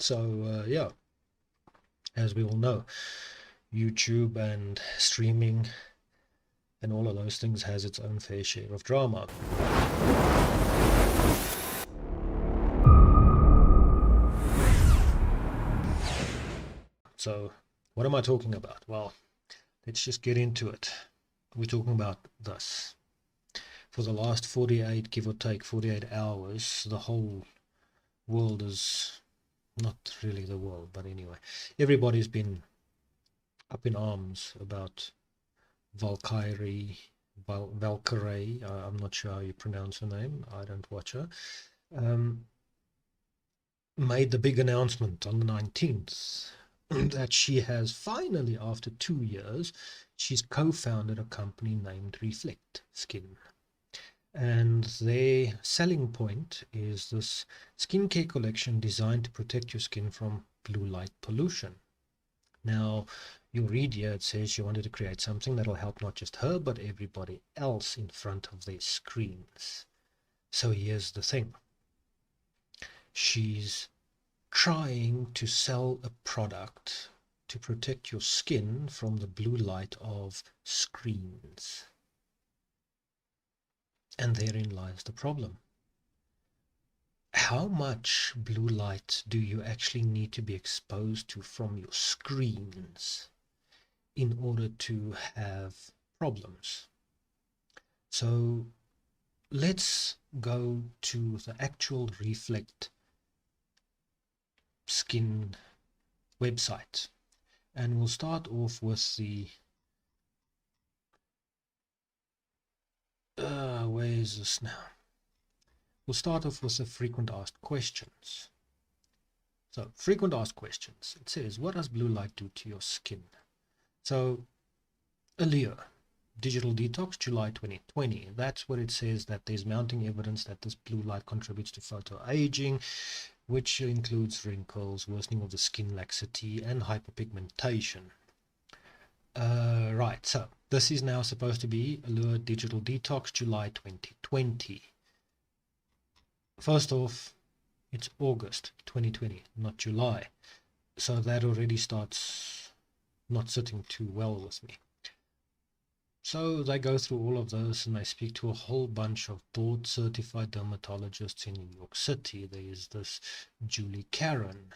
So yeah, as we all know, YouTube and streaming and all of those things has its own fair share of drama. So what am I talking about? Well, let's just get into it. We're talking about this. For the last 48, give or take 48 hours, the whole world is, not really the world, but anyway, everybody's been up in arms about Valkyrae, I'm not sure how you pronounce her name, I don't watch her, made the big announcement on the 19th that she has finally, after 2 years, she's co-founded a company named Reflect Skin. And their selling point is this skincare collection designed to protect your skin from blue light pollution. Now, you'll read here, it says she wanted to create something that will help not just her, but everybody else in front of their screens. So here's the thing. She's trying to sell a product to protect your skin from the blue light of screens. And therein lies the problem. How much blue light do you actually need to be exposed to from your screens in order to have problems? So let's go to the actual Reflect Skin website, and we'll start off with the where is this now? We'll start off with the frequent asked questions. So, frequent asked questions. It says, what does blue light do to your skin? So, Allure, Digital Detox, July 2020. That's what it says, that there's mounting evidence that this blue light contributes to photoaging, which includes wrinkles, worsening of the skin laxity, and hyperpigmentation. Right, so this is now supposed to be Allure Digital Detox, July 2020. First off, it's August 2020, not July. So that already starts not sitting too well with me. So they go through all of those and they speak to a whole bunch of board certified dermatologists in New York City. There's this Julie Karen.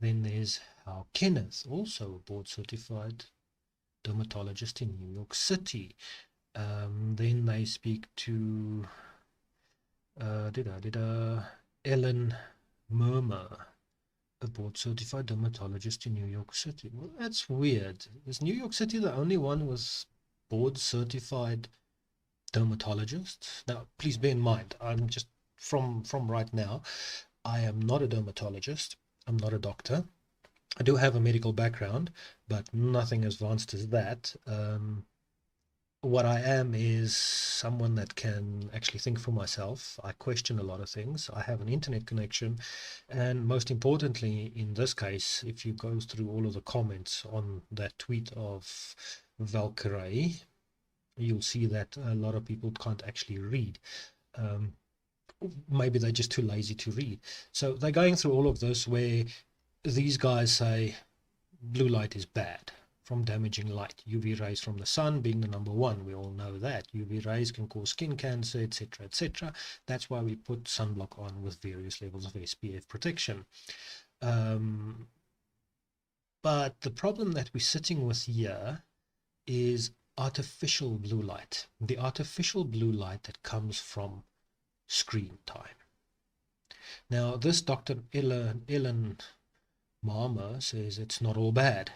Then there's Hal Kenneth, also a board certified dermatologist in New York City. Then they speak to Ellen Murmer, a board certified dermatologist in New York City. Well, that's weird. Is New York City the only one with board certified dermatologists? Now, please bear in mind, I'm just from right now, I am not a dermatologist. I'm not a doctor. I do have a medical background, but nothing as advanced as that. What I am is someone that can actually think for myself. I question a lot of things. I have an internet connection. And most importantly, in this case, if you go through all of the comments on that tweet of Valkyrae, you'll see that a lot of people can't actually read. Maybe they're just too lazy to read. So they're going through all of this where these guys say blue light is bad from damaging light. UV rays from the sun being the number one. We all know that. UV rays can cause skin cancer, etc., etc. That's why we put sunblock on with various levels of SPF protection. But the problem that we're sitting with here is artificial blue light. The artificial blue light that comes from screen time. Now, this Dr. Ellen Marmer says it's not all bad.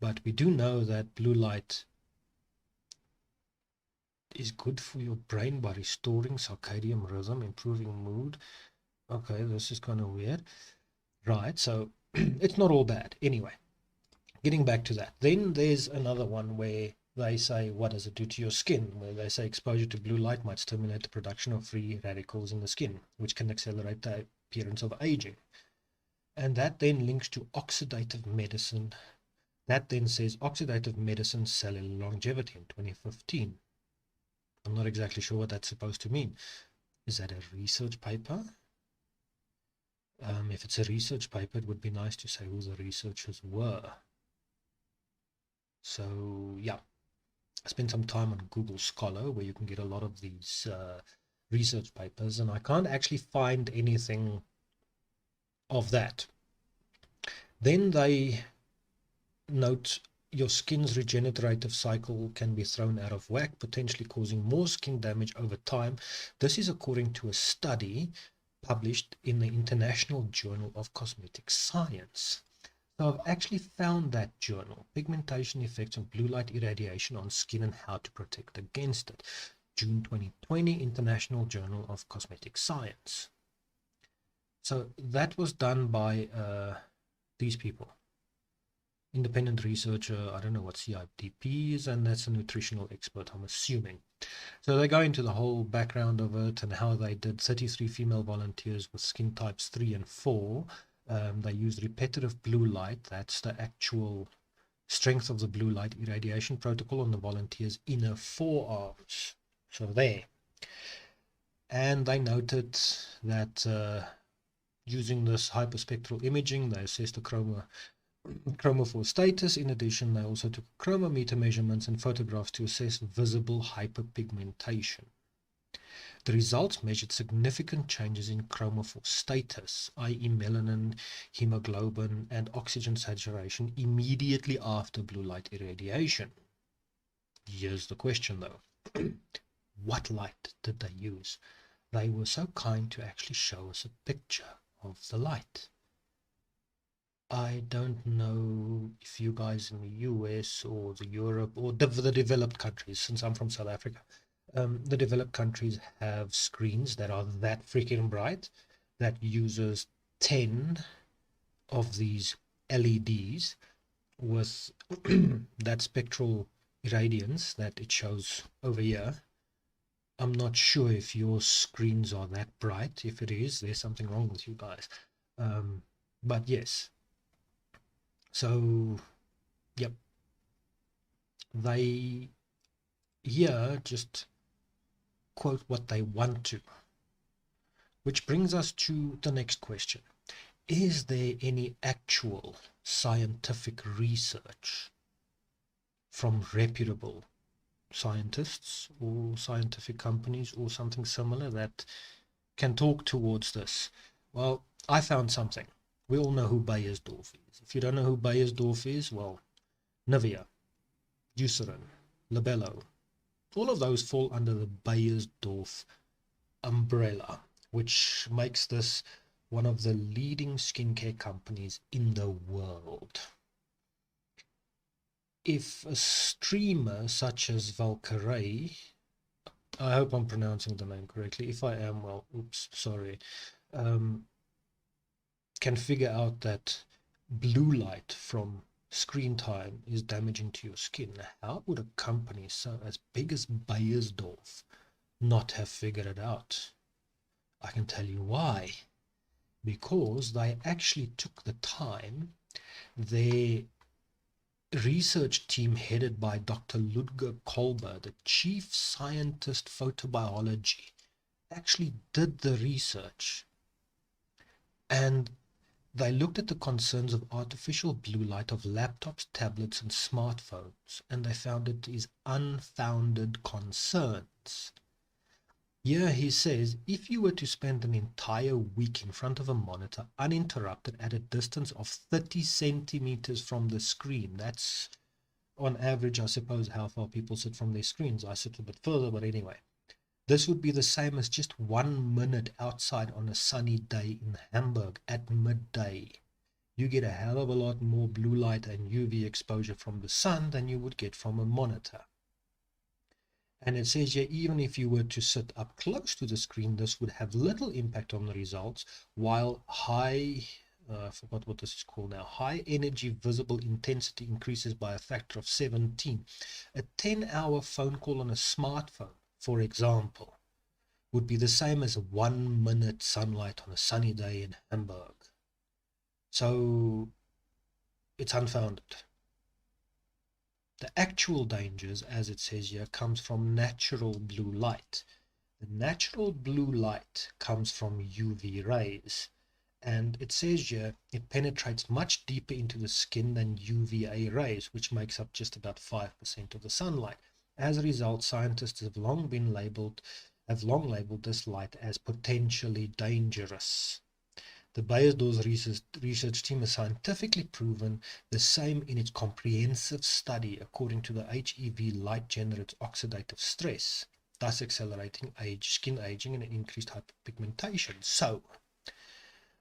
But we do know that blue light is good for your brain by restoring circadian rhythm, improving mood. Okay, this is kind of weird. Right, so it's not all bad. Anyway, getting back to that. Then there's another one where they say, what does it do to your skin? Where they say exposure to blue light might stimulate the production of free radicals in the skin, which can accelerate the appearance of aging. And that then links to oxidative medicine. That then says oxidative medicine cellular longevity in 2015. I'm not exactly sure what that's supposed to mean. Is that a research paper? If it's a research paper, it would be nice to say who the researchers were. So yeah, I spent some time on Google Scholar where you can get a lot of these research papers, and I can't actually find anything of that. Then they note your skin's regenerative cycle can be thrown out of whack, potentially causing more skin damage over time. This is according to a study published in the International Journal of Cosmetic Science. So I've actually found that journal, Pigmentation Effects of Blue Light Irradiation on Skin and How to Protect Against It, June 2020, International Journal of Cosmetic Science. So that was done by these people. Independent researcher, I don't know what CIDP is, and that's a nutritional expert, I'm assuming. So they go into the whole background of it and how they did 33 female volunteers with skin types 3 and 4. They used repetitive blue light, that's the actual strength of the blue light irradiation protocol on the volunteers' inner forearms. So there. And they noted that using this hyperspectral imaging, they assessed the chromophore status. In addition, they also took chromometer measurements and photographs to assess visible hyperpigmentation. The results measured significant changes in chromophore status, i.e. melanin, hemoglobin, and oxygen saturation immediately after blue light irradiation. Here's the question though. What light did they use? They were so kind to actually show us a picture of the light. I don't know if you guys in the US or the Europe or the developed countries, since I'm from South Africa, the developed countries have screens that are that freaking bright that uses 10 of these LEDs with that spectral irradiance that it shows over here. I'm not sure if your screens are that bright. If it is, there's something wrong with you guys. But yes. So, yep. They here just quote what they want to. Which brings us to the next question. Is there any actual scientific research from reputable scientists or scientific companies or something similar that can talk towards this? Well, I found something. We all know who Beiersdorf is. If you don't know who Beiersdorf is, well, Nivea, Eucerin, Labello, all of those fall under the Beiersdorf umbrella, which makes this one of the leading skincare companies in the world. If a streamer such as Valkyrae, I hope I'm pronouncing the name correctly. If I am, well, oops, sorry. Can figure out that blue light from screen time is damaging to your skin, how would a company so as big as Beiersdorf not have figured it out? I can tell you why. Because they actually took the time. Their research team headed by Dr. Ludger Kolber, the chief scientist photobiology, actually did the research, and they looked at the concerns of artificial blue light of laptops, tablets, and smartphones, and they found it is unfounded concerns. Here he says, if you were to spend an entire week in front of a monitor uninterrupted at a distance of 30 centimeters from the screen, that's on average, I suppose, how far people sit from their screens. I sit a bit further, but anyway. This would be the same as just 1 minute outside on a sunny day in Hamburg at midday. You get a hell of a lot more blue light and UV exposure from the sun than you would get from a monitor. And it says here, even if you were to sit up close to the screen, this would have little impact on the results, while I forgot what this is called now, high energy visible intensity increases by a factor of 17. A 10-hour phone call on a smartphone, for example, would be the same as a 1 minute sunlight on a sunny day in Hamburg. So it's unfounded. The actual dangers, as it says here, comes from natural blue light. The natural blue light comes from UV rays, And it says here it penetrates much deeper into the skin than UVA rays, which makes up just about 5% of the sunlight. As a result, scientists have long labeled this light as potentially dangerous. The Bayes-Dawes research team has scientifically proven the same in its comprehensive study. According to the HEV, light generates oxidative stress, thus accelerating skin aging and increased hyperpigmentation. So,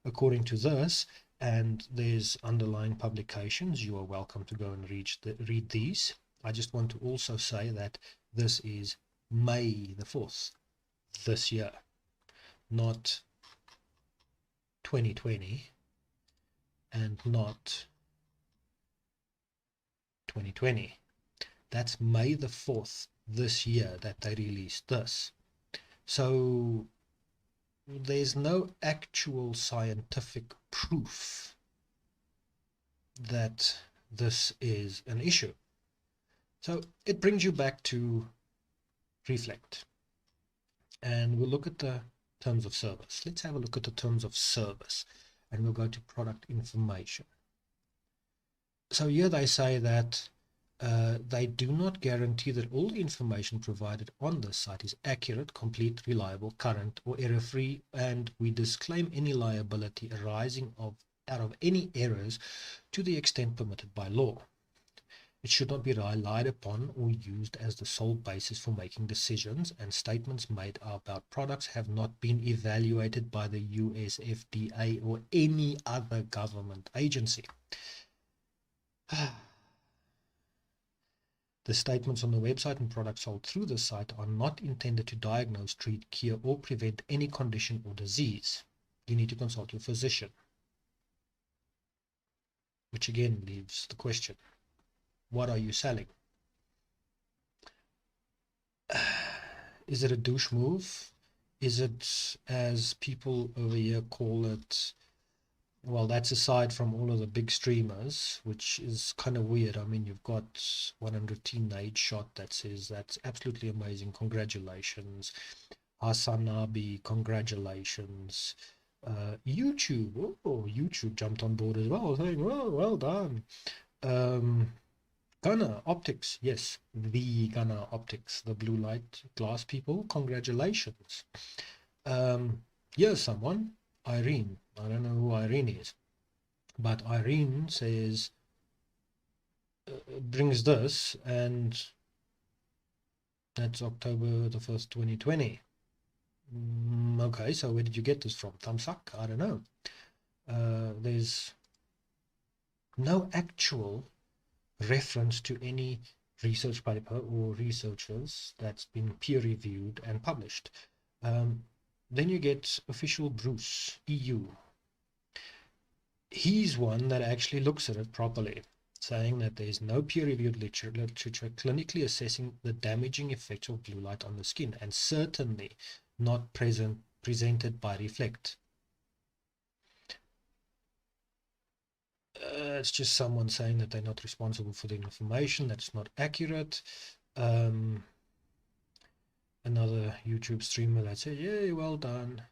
according to this, and there's underlying publications, you are welcome to go and read these. I just want to also say that this is May the 4th this year, not 2020 and not 2020. That's May the 4th this year that they released this. So there's no actual scientific proof that this is an issue. So it brings you back to reflect. And we'll look at the terms of service. Let's have a look at the terms of service, and we'll go to product information. So here they say that they do not guarantee that all the information provided on this site is accurate, complete, reliable, current, or error-free, and we disclaim any liability arising out of any errors to the extent permitted by law. It should not be relied upon or used as the sole basis for making decisions, and statements made about products have not been evaluated by the US FDA or any other government agency. The statements on the website and products sold through the site are not intended to diagnose, treat, cure, or prevent any condition or disease. You need to consult your physician. Which again leaves the question, what are you selling? Is it a douche move? Is it, as people over here call it, well, that's aside from all of the big streamers, which is kind of weird. I mean, you've got 100 Teenage Shot that says that's absolutely amazing, congratulations. Hasanabi, congratulations. YouTube, YouTube jumped on board as well, saying, well done. Gunnar Optics, yes, the Gunnar Optics, the blue light glass people, congratulations. Here's someone, Irene. I don't know who Irene is, but Irene says, brings this, and that's October the 1st, 2020. Okay, so where did you get this from? Thumbsuck? I don't know. There's no actual reference to any research paper or researchers that's been peer-reviewed and published. Then you get official Bruce, EU. He's one that actually looks at it properly, saying that there's no peer-reviewed literature clinically assessing the damaging effects of blue light on the skin, and certainly not presented by Reflect. It's just someone saying that they're not responsible for the information, that's not accurate. Another YouTube streamer that said, yay, well done.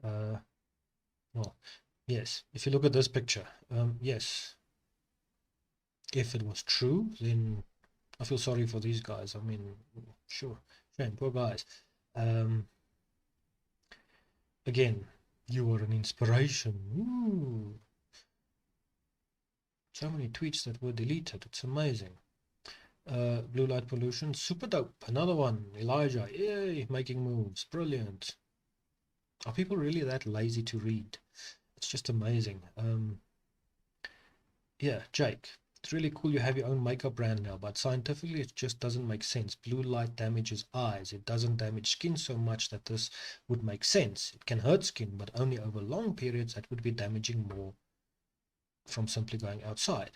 Well, yes, if you look at this picture, yes, if it was true, then I feel sorry for these guys. I mean, sure, shame, poor guys. Again, you are an inspiration. Ooh. So many tweets that were deleted, it's amazing. Blue light pollution, super dope. Another one, Elijah, yay, making moves, brilliant. Are people really that lazy to read? It's just amazing. Yeah, Jake, it's really cool you have your own makeup brand now, but scientifically it just doesn't make sense. Blue light damages eyes. It doesn't damage skin so much that this would make sense. It can hurt skin, but only over long periods that would be damaging more from simply going outside.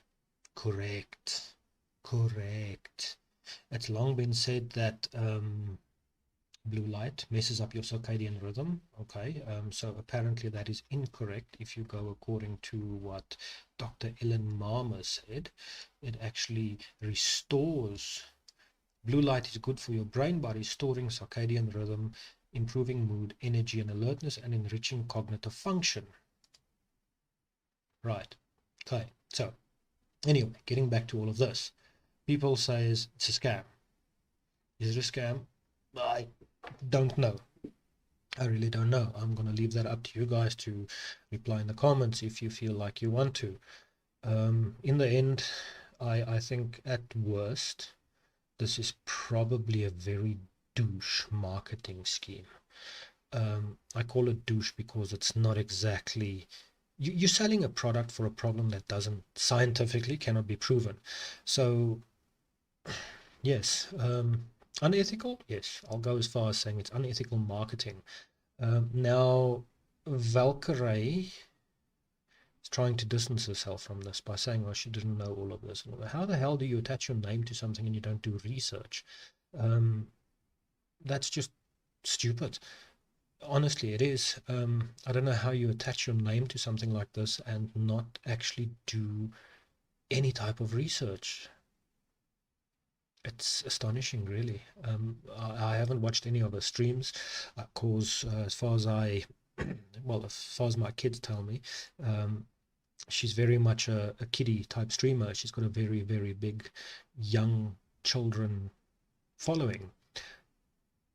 Correct. Correct. It's long been said that blue light messes up your circadian rhythm. Okay, so apparently that is incorrect if you go according to what Dr. Ellen Marmer said. It actually restores. Blue light is good for your brain by restoring circadian rhythm, improving mood, energy and alertness, and enriching cognitive function. Right. Okay. So anyway, getting back to all of this, people say it's a scam. Is it a scam? I don't know. I really don't know. I'm going to leave that up to you guys to reply in the comments if you feel like you want to. In the end, I think at worst, this is probably a very douche marketing scheme. I call it douche because it's not exactly, you're selling a product for a problem that doesn't scientifically cannot be proven. So yes, unethical. Yes, I'll go as far as saying it's unethical marketing. Now, Valkyrae is trying to distance herself from this by saying, well, she didn't know all of this. How the hell do you attach your name to something and you don't do research? That's just stupid. Honestly, it is. I don't know how you attach your name to something like this and not actually do any type of research. It's astonishing, really. I haven't watched any of her streams, cause as far as well, as far as my kids tell me, she's very much a kiddie type streamer. She's got a very, very big young children following.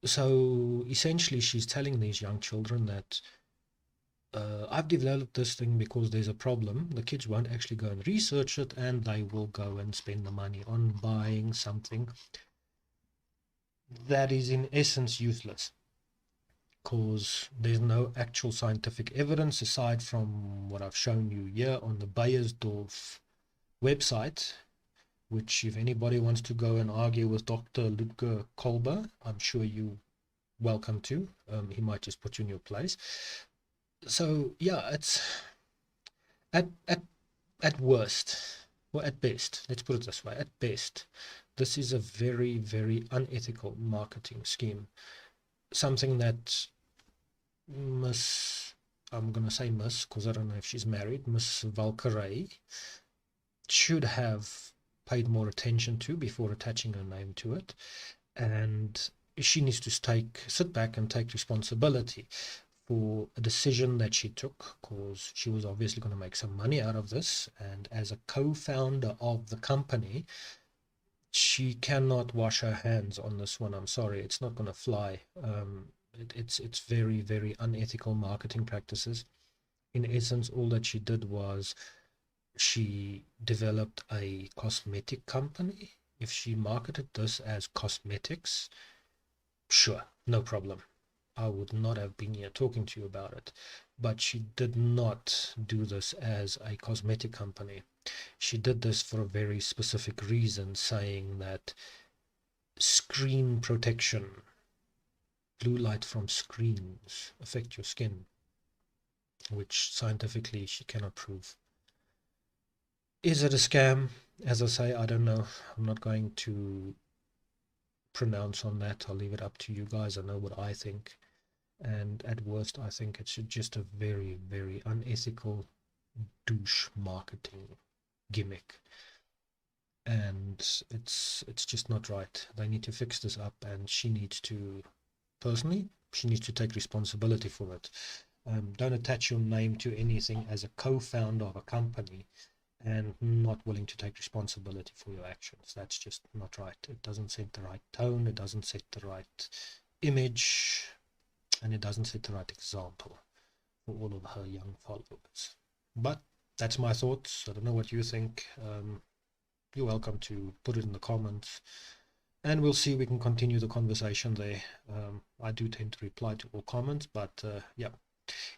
So essentially, she's telling these young children that I've developed this thing because there's a problem. The kids won't actually go and research it, and they will go and spend the money on buying something that is in essence useless, because there's no actual scientific evidence aside from what I've shown you here on the Bayersdorf website, which if anybody wants to go and argue with Dr. Ludger Kolber, I'm sure you're welcome to. He might just put you in your place. So yeah, it's at worst, or at best, let's put it this way, at best, this is a very, very unethical marketing scheme. Something that I'm going to say Miss, because I don't know if she's married, Miss Valkyrae should have paid more attention to before attaching her name to it. And she needs to sit back and take responsibility for a decision that she took, because she was obviously going to make some money out of this, and as a co-founder of the company, she cannot wash her hands on this one. I'm sorry, it's not going to fly. It's very, very unethical marketing practices. In essence, all that she did was she developed a cosmetic company. If she marketed this as cosmetics, sure, no problem. I would not have been here talking to you about it. But she did not do this as a cosmetic company. She did this for a very specific reason, saying that screen protection, blue light from screens affect your skin, which scientifically she cannot prove. Is it a scam? As I say, I don't know. I'm not going to pronounce on that. I'll leave it up to you guys. I know what I think. And at worst, I think it's just a very, very unethical douche marketing gimmick. And it's just not right. They need to fix this up, and she needs to, personally, she needs to take responsibility for it. Don't attach your name to anything as a co-founder of a company and not willing to take responsibility for your actions. That's just not right. It doesn't set the right tone, it doesn't set the right image, and it doesn't set the right example for all of her young followers. But that's my thoughts. I don't know what you think. You're welcome to put it in the comments, and we'll see if we can continue the conversation there. I do tend to reply to all comments, but yeah,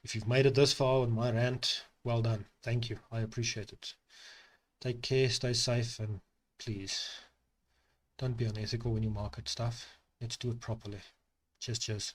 if you've made it this far on my rant, well done. Thank you. I appreciate it. Take care, stay safe, and please don't be unethical when you market stuff. Let's do it properly. Cheers, cheers.